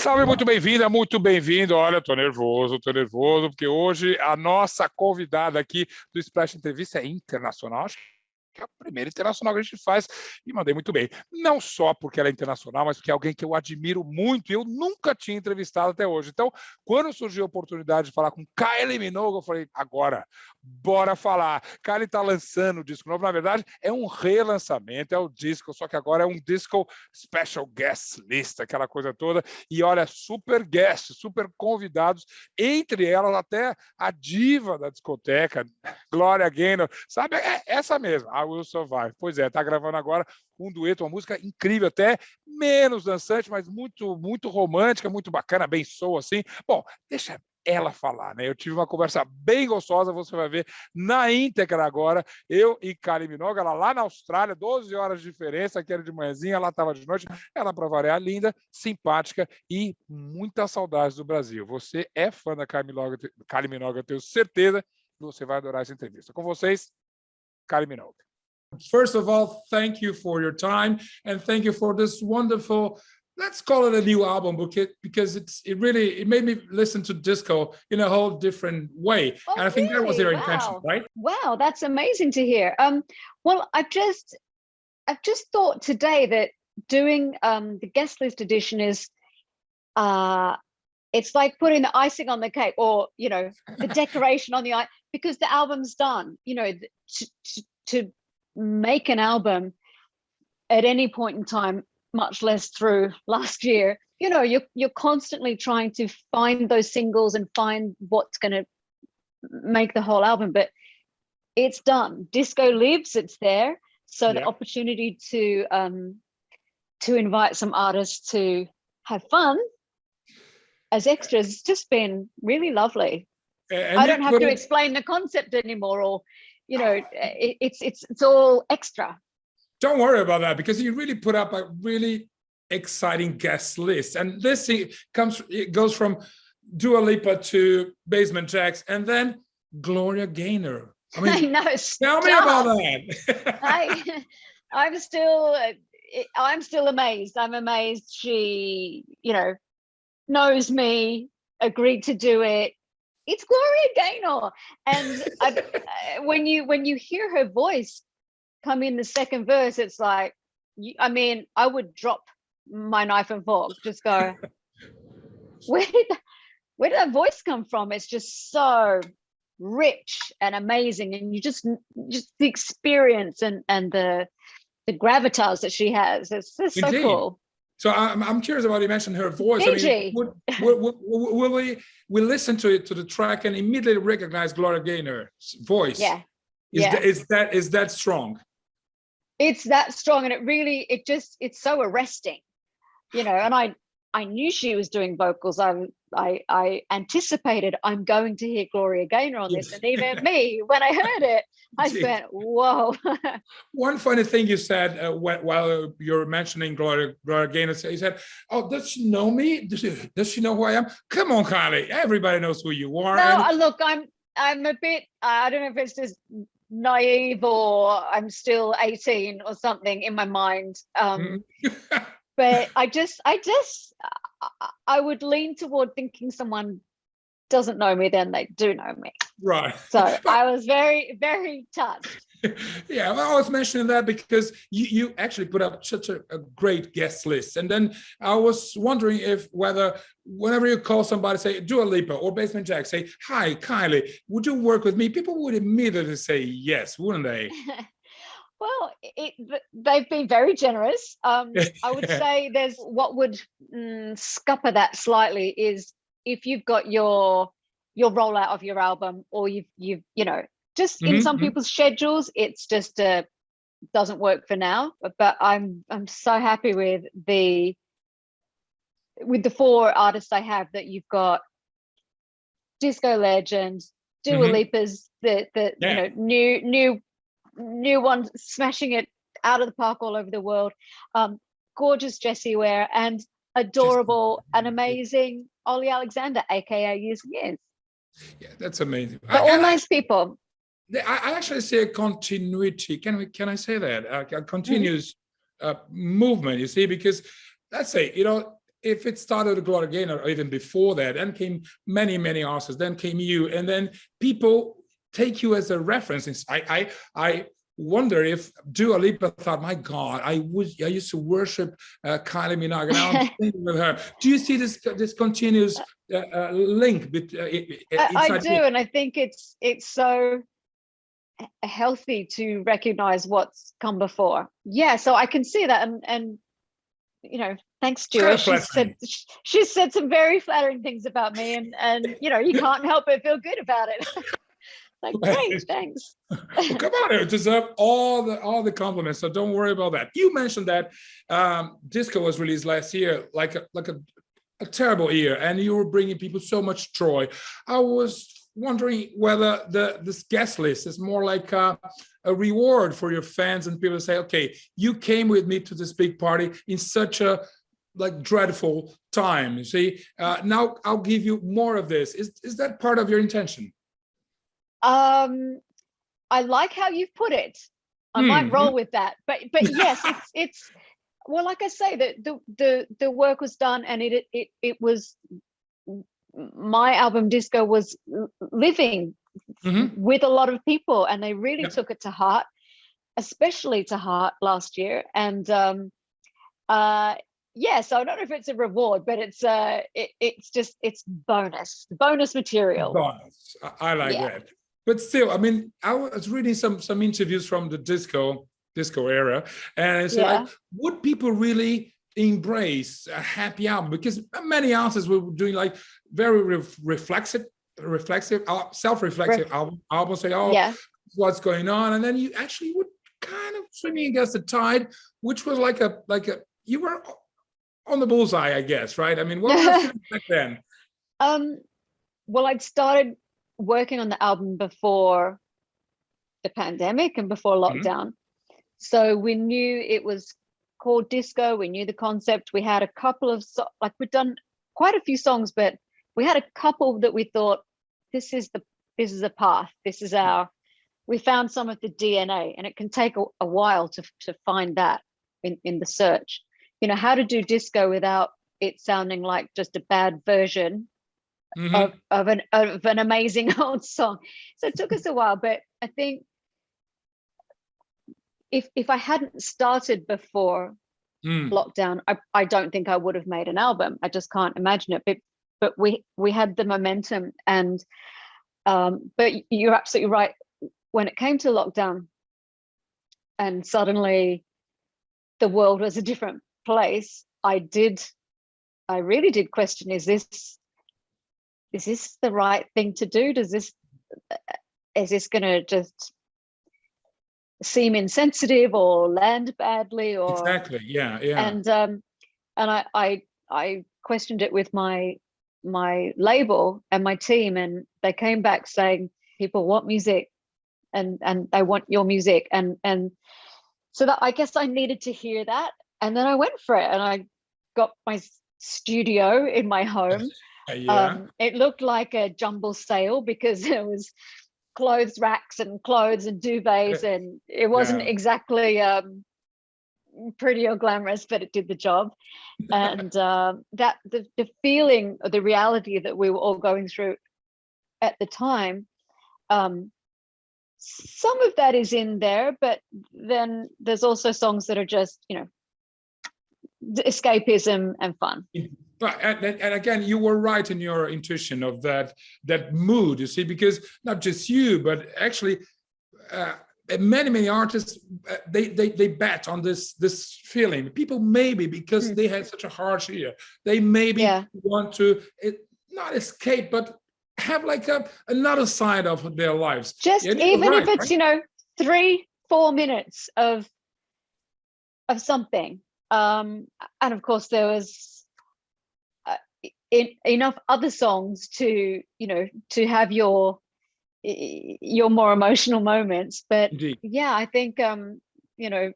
Salve, muito bem-vinda, muito bem-vindo. Olha, tô nervoso, porque hoje a nossa convidada aqui do Splash Entrevista é internacional. Acho que é a primeira internacional que a gente faz e mandei muito bem. Não só porque ela é internacional, mas porque é alguém que eu admiro muito e eu nunca tinha entrevistado até hoje. Então, quando surgiu a oportunidade de falar com Kylie Minogue, eu falei, agora, bora falar. Kylie está lançando o disco novo. Na verdade, é um relançamento, é o disco, só que agora é um disco special guest list, aquela coisa toda. E olha, super guest, super convidados, entre elas até a diva da discoteca, Gloria Gaynor, sabe? É essa mesmo, I Will Survive. Pois é, tá gravando agora um dueto, uma música incrível, até menos dançante, mas muito, muito romântica, muito bacana, bem soul assim. Bom, deixa ela falar, né? Eu tive uma conversa bem gostosa, você vai ver na íntegra agora, eu e Kylie Minogue, ela lá na Austrália, 12 horas de diferença, aqui era de manhãzinha, ela estava de noite, ela para variar, linda, simpática e muitas saudades do Brasil. Você é fã da Kylie Minogue, eu tenho certeza que você vai adorar essa entrevista. Com vocês, Kylie Minogue. First of all, thank you for your time and thank you for this wonderful, let's call it a new album, because it made me listen to disco in a whole different way. Oh, and I think really? that was their Wow. intention, right? Wow, that's amazing to hear. Well, I've just thought today that doing the guest list edition is it's like putting the icing on the cake, or the decoration on the ice, because the album's done. To make an album at any point in time, much less through last year, you're constantly trying to find those singles and find what's going to make the whole album, but it's done. Disco lives, it's there. So the opportunity to invite some artists to have fun as extras has just been really lovely. And I don't have to explain the concept anymore, or it's all extra. Don't worry about that, because you really put up a really exciting guest list, and this goes from Dua Lipa to Basement Jaxx, and then Gloria Gaynor. I mean, I know, tell me about that. I'm still amazed. I'm amazed she, knows me, agreed to do it. It's Gloria Gaynor, and when you hear her voice come in the second verse, it's like, I would drop my knife and fork, just go, where did that voice come from? It's just so rich and amazing, and you just the experience and the gravitas that she has. It's just so cool. So I'm curious about, you mentioned her voice. Fiji. I mean, will we listen to the track and immediately recognize Gloria Gaynor's voice? Yeah. Is that strong? It's that strong, and it's so arresting, and I knew she was doing vocals. I anticipated I'm going to hear Gloria Gaynor on this, and even me, when I heard it, I went, whoa. One funny thing you said while you're mentioning Gloria Gaynor, you said, "Oh, does she know me? Does she know who I am?" Come on, Kylie, everybody knows who you are. No, look, I'm a bit, I don't know if it's just naive or I'm still 18 or something in my mind. But I would lean toward thinking someone doesn't know me, then they do know me. Right. So I was very, very touched. Yeah, well, I was mentioning that because you actually put up such a great guest list. And then I was wondering whether whenever you call somebody, say Dua Lipa or Basement Jaxx, say, "Hi, Kylie, would you work with me?" People would immediately say yes, wouldn't they? Well, they've been very generous. I would say there's what would scupper that slightly is if you've got your rollout of your album, or you've just in some people's schedules, it's just doesn't work for now. But I'm so happy with the 4 artists I have, that you've got disco legends, Dua Lipa's new one smashing it out of the park all over the world, gorgeous Jessie Ware, and adorable and amazing Ollie Alexander, aka Years and Years. Yeah, that's amazing. But all nice people. I actually see a continuity. Can I say that? A continuous movement, you see, because let's say, if it started with Gloria Gaynor or even before that, then came many artists, then came you, and then people take you as a reference. I wonder if Dua Lipa thought, my God, I used to worship Kylie Minogue, and now I'm singing with her. Do you see this continuous link? I do, and I think it's so healthy to recognize what's come before. Yeah, so I can see that, and you know, thanks, Dua. She said some very flattering things about me, and you know, you can't help but feel good about it. Like, great, thanks. Well, come on, you deserve all the compliments, so don't worry about that. You mentioned that Disco was released last year, like a terrible year, and you were bringing people so much joy. I was wondering whether this guest list is more like a reward for your fans, and people say, okay, you came with me to this big party in such a dreadful time. You see, now I'll give you more of this. Is that part of your intention? I like how you've put it. I might roll with that, but yes, it's well, like I say, the work was done, and it was, my album Disco was living with a lot of people, and they really took it to heart, especially to heart last year. And yeah, so I don't know if it's a reward, but it's just, it's bonus material. Bonus. I like that. But still, I mean, I was reading some interviews from the disco era, and I said, like, would people really embrace a happy album? Because many artists were doing like very reflexive, self-reflective albums, say, what's going on, and then you actually would kind of swimming against the tide, which was like a you were on the bullseye, I guess, right? I mean, what was it back then? Well, I'd started working on the album before the pandemic and before lockdown. So we knew it was called Disco. We knew the concept. We had a couple of, we'd done quite a few songs, but we had a couple that we thought, this is a path. This is we found some of the DNA, and it can take a while to find that in the search. You know, how to do disco without it sounding like just a bad version of an amazing old song. So it took us a while, but I think if I hadn't started before lockdown, I don't think I would have made an album. I just can't imagine it. But we had the momentum, and but you're absolutely right. When it came to lockdown, and suddenly the world was a different place, I really did question, is this the right thing to do? Is this going to just seem insensitive or land badly? Or exactly, yeah. And I questioned it with my label and my team, and they came back saying people want music, and they want your music, and so that I guess I needed to hear that, and then I went for it, and I got my studio in my home. It looked like a jumble sale because there was clothes racks and clothes and duvets, and it wasn't exactly pretty or glamorous, but it did the job. And that the feeling, or the reality that we were all going through at the time, some of that is in there, but then there's also songs that are just, you know, escapism and fun. But and again, you were right in your intuition of that mood, you see, because not just you, but actually many artists, they bet on this feeling. People maybe because they had such a harsh year, they maybe want to not escape, but have like another side of their lives. Just even if it's, you know, 3-4 minutes of something. And of course there was enough other songs to, you know, to have your more emotional moments. But indeed, I think you know,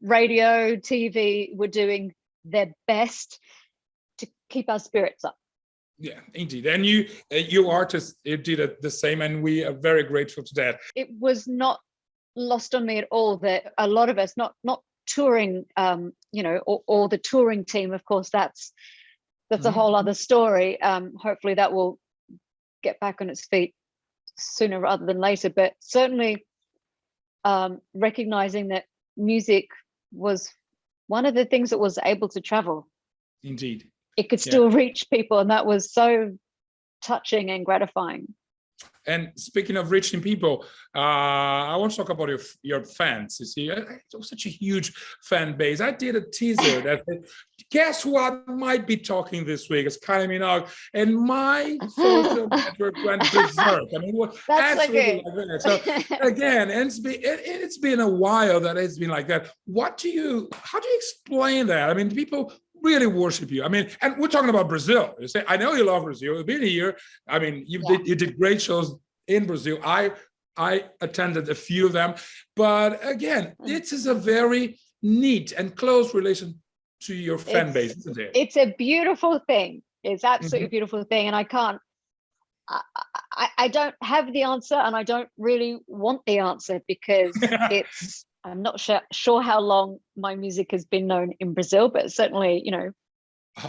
radio, TV were doing their best to keep our spirits up. Yeah, indeed. And you artists, you did it the same, and we are very grateful to that. It was not lost on me at all that a lot of us, not touring, you know, or the touring team, of course, that's that's a whole other story. Hopefully that will get back on its feet sooner rather than later, but certainly recognizing that music was one of the things that was able to travel. Indeed. It could still reach people, and that was so touching and gratifying. And speaking of reaching people, I want to talk about your fans. You see, it's such a huge fan base. I did a teaser that said, guess who I might be talking this week? It's Kylie Minogue, and my social network went berserk. I mean, that's absolutely like that. So again, and it's been a while that it's been like that. How do you explain that? I mean, people really worship you. I mean, and we're talking about Brazil. You say, I know you love Brazil. You've been here. I mean, you did great shows in Brazil. I attended a few of them. But again, this is a very neat and close relation to your fan base, isn't it? It's a beautiful thing. It's absolutely a beautiful thing. And I don't have the answer, and I don't really want the answer, because I'm not sure how long my music has been known in Brazil, but certainly, you know,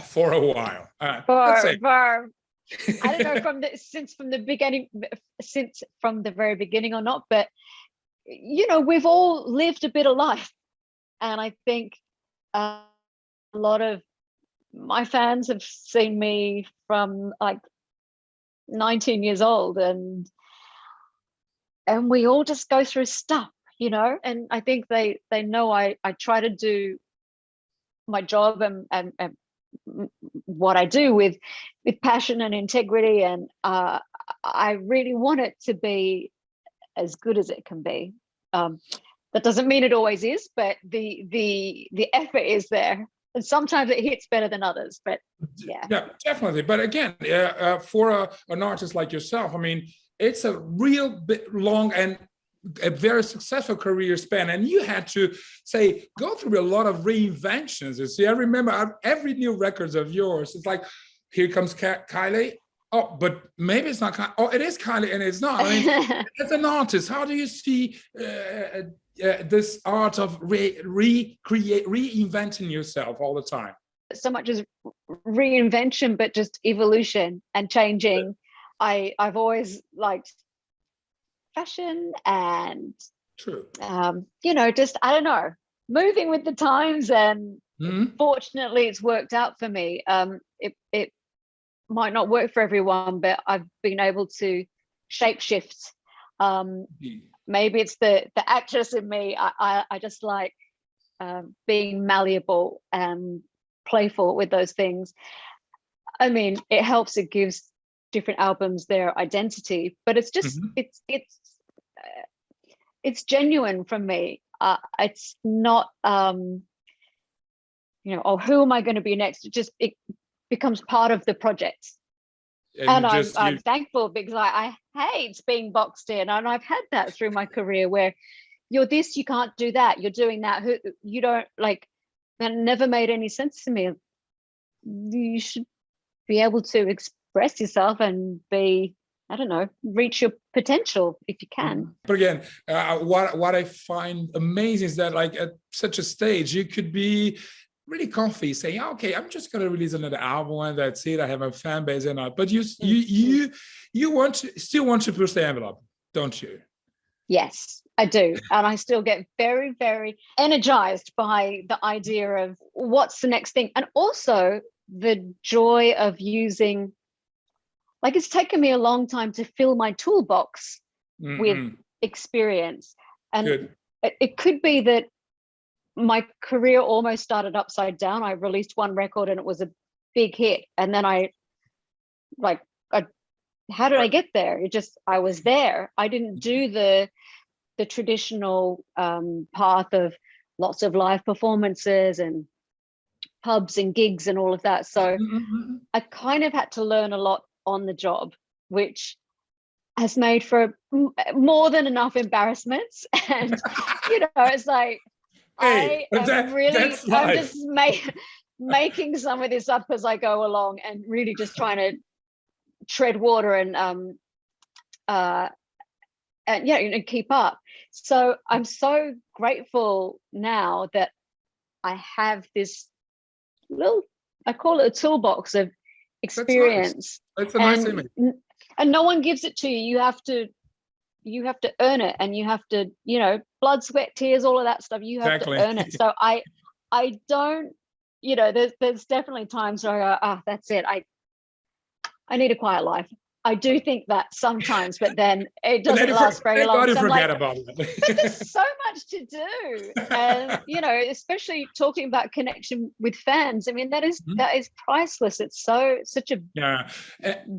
for a while. I don't know since from the very beginning or not, but you know, we've all lived a bit of life, and I think a lot of my fans have seen me from like 19 years old, and we all just go through stuff, you know, and I think they know I try to do my job and what I do with passion and integrity, and I really want it to be as good as it can be. That doesn't mean it always is, but the effort is there, and sometimes it hits better than others. But yeah, definitely. But again, for an artist like yourself, I mean, it's a real bit long and a very successful career span, and you had to go through a lot of reinventions. You see, I remember every new records of yours, it's like, here comes Kylie. Oh, but maybe it's not Kylie. Oh, it is Kylie, and it's not. I mean, as an artist, how do you see this art of reinventing yourself all the time? So much as reinvention, but just evolution and changing. I've always liked fashion and you know, just I don't know, moving with the times, and fortunately it's worked out for me. It might not work for everyone, but I've been able to shapeshift. Maybe it's the actress in me. I just like being malleable and playful with those things. I mean, it helps, it gives different albums their identity, but it's just it's genuine from me. It's not you know, oh, who am I going to be next? It becomes part of the project, and I'm thankful, because I hate being boxed in, and I've had that through my career where you're this, you can't do that, you're doing that, you don't like. That never made any sense to me. You should be able to express yourself and be, I don't know, reach your potential if you can. But again, what I find amazing is that, like, at such a stage, you could be really comfy saying, okay, I'm just going to release another album and that's it. I have a fan base and all. But you still want to push the envelope, don't you? Yes, I do. And I still get very, very energized by the idea of what's the next thing. And also the joy of using, like, it's taken me a long time to fill my toolbox with experience. And it could be that my career almost started upside down. I released one record and it was a big hit. And then how did I get there? I was there. I didn't do the traditional path of lots of live performances and pubs and gigs and all of that. So I kind of had to learn a lot on the job, which has made for more than enough embarrassments. And, you know, it's like, I'm just making some of this up as I go along, and really just trying to tread water and keep up. So I'm so grateful now that I have this little I call it a toolbox of experience. That's a nice image. And no one gives it to you. You have to earn it, and you have to, blood, sweat, tears, all of that stuff. You have to earn it. So I don't, there's definitely times where I go, that's it. I need a quiet life. I do think that sometimes, but then it doesn't last very long. So forget about it. But there's so much to do, and especially talking about connection with fans. I mean, that is priceless. It's such a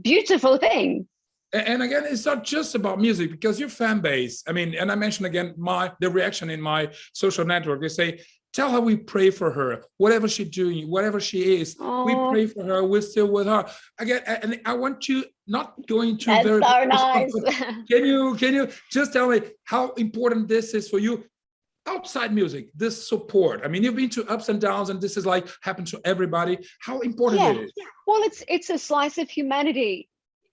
beautiful thing. And again, it's not just about music, because your fan base. I mean, and I mentioned again the reaction in my social network. They say, tell her we pray for her, whatever she's doing, whatever she is. We pray for her. We're still with her. Again, and I want you not going to. That's so nice. Can you just tell me how important this is for you outside music? This support. I mean, you've been to ups and downs, and this is like happened to everybody. How important it is? Well, it's a slice of humanity.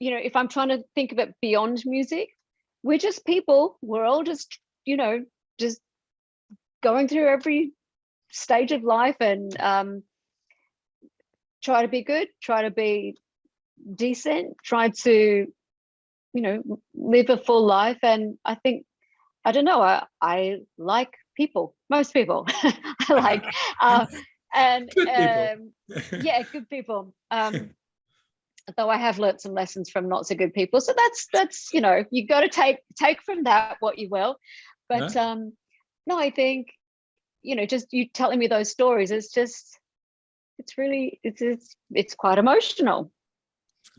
If I'm trying to think of it beyond music, we're just people. We're all just just going through every stage of life, and try to be good, try to be decent, try to live a full life. And I think, I don't know, I like people, most people. I like and good people. Good people. Though I have learned some lessons from not so good people, so that's you got to take from that what you will. But no, I think just you telling me those stories, it's really quite emotional.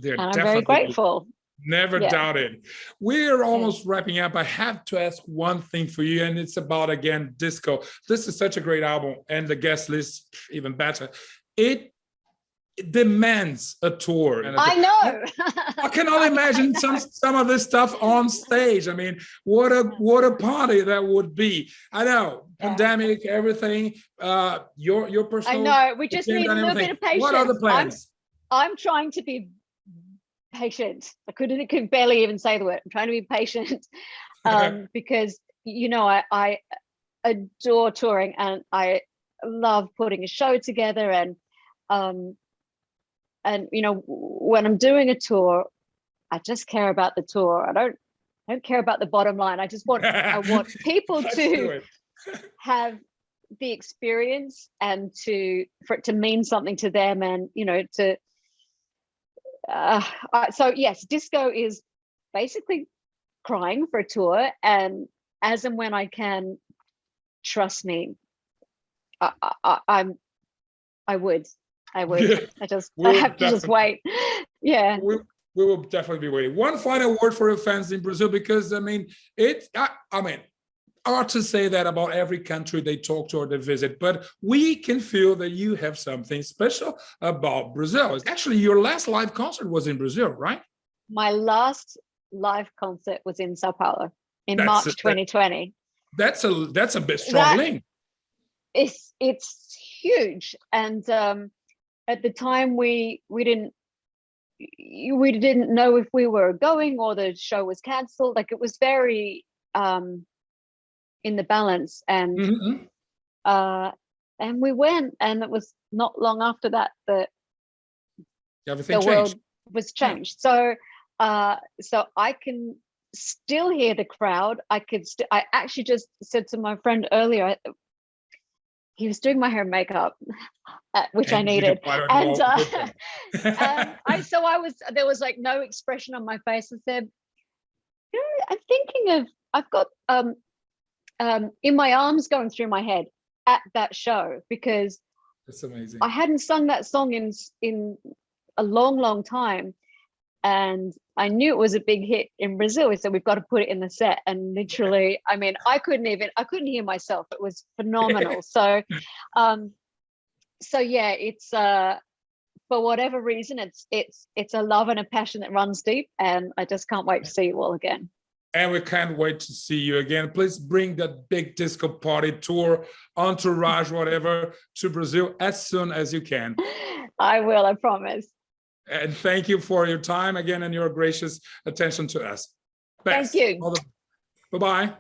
And I'm very grateful. Never doubt it. We're almost wrapping up. I have to ask one thing for you, and it's about, again, disco. This is such a great album, and the guest list even better. It demands a tour. I know. I can only imagine some of this stuff on stage. I mean, what a party that would be. I know, pandemic, everything. Your personal. I know. We just need a little bit of patience. What are the plans? I'm trying to be patient. I could barely even say the word. I'm trying to be patient, because I adore touring, and I love putting a show together, and when I'm doing a tour, I just care about the tour. I don't care about the bottom line. I want people to have the experience, and for it to mean something to them, and so yes, disco is basically crying for a tour, and as and when I can, trust me, I would. Yeah. I have to just wait. Yeah. We will definitely be waiting. One final word for your fans in Brazil, because I mean, artists say that about every country they talk to or they visit, but we can feel that you have something special about Brazil. Actually, your last live concert was in Brazil, right? My last live concert was in Sao Paulo in March 2020. That's a bit strong link. It's huge, and at the time we didn't know if we were going or the show was cancelled. Like, it was very in the balance, and and we went, and it was not long after that that everything the world was changed. So I can still hear the crowd. I actually just said to my friend earlier, he was doing my hair and makeup, which I needed, and there was like no expression on my face. I said, I'm thinking of, I've got In My Arms going through my head at that show, because that's amazing. I hadn't sung that song in a long time, and I knew it was a big hit in Brazil. We said, we've got to put it in the set, and literally, I mean, I couldn't hear myself. It was phenomenal. So yeah, it's for whatever reason, it's a love and a passion that runs deep, and I just can't wait to see you all again. And we can't wait to see you again. Please bring that big disco party tour, entourage, whatever, to Brazil as soon as you can. I will, I promise. And thank you for your time again and your gracious attention to us. Best. Thank you. Bye-bye.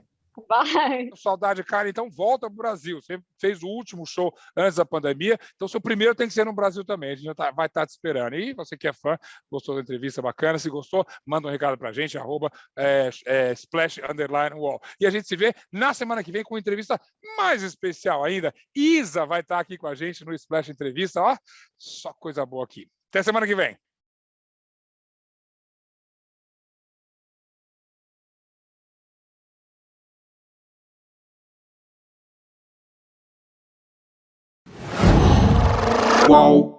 Bye. Saudade, cara. Então volta para o Brasil. Você fez o último show antes da pandemia, então seu primeiro tem que ser no Brasil também. A gente já vai estar te esperando. E você que é fã, gostou da entrevista bacana? Se gostou, manda um recado para a gente, @splash_wall. E a gente se vê na semana que vem com uma entrevista mais especial ainda. Isa vai estar aqui com a gente no Splash Entrevista. Ó, só coisa boa aqui. Até semana que vem. Qual?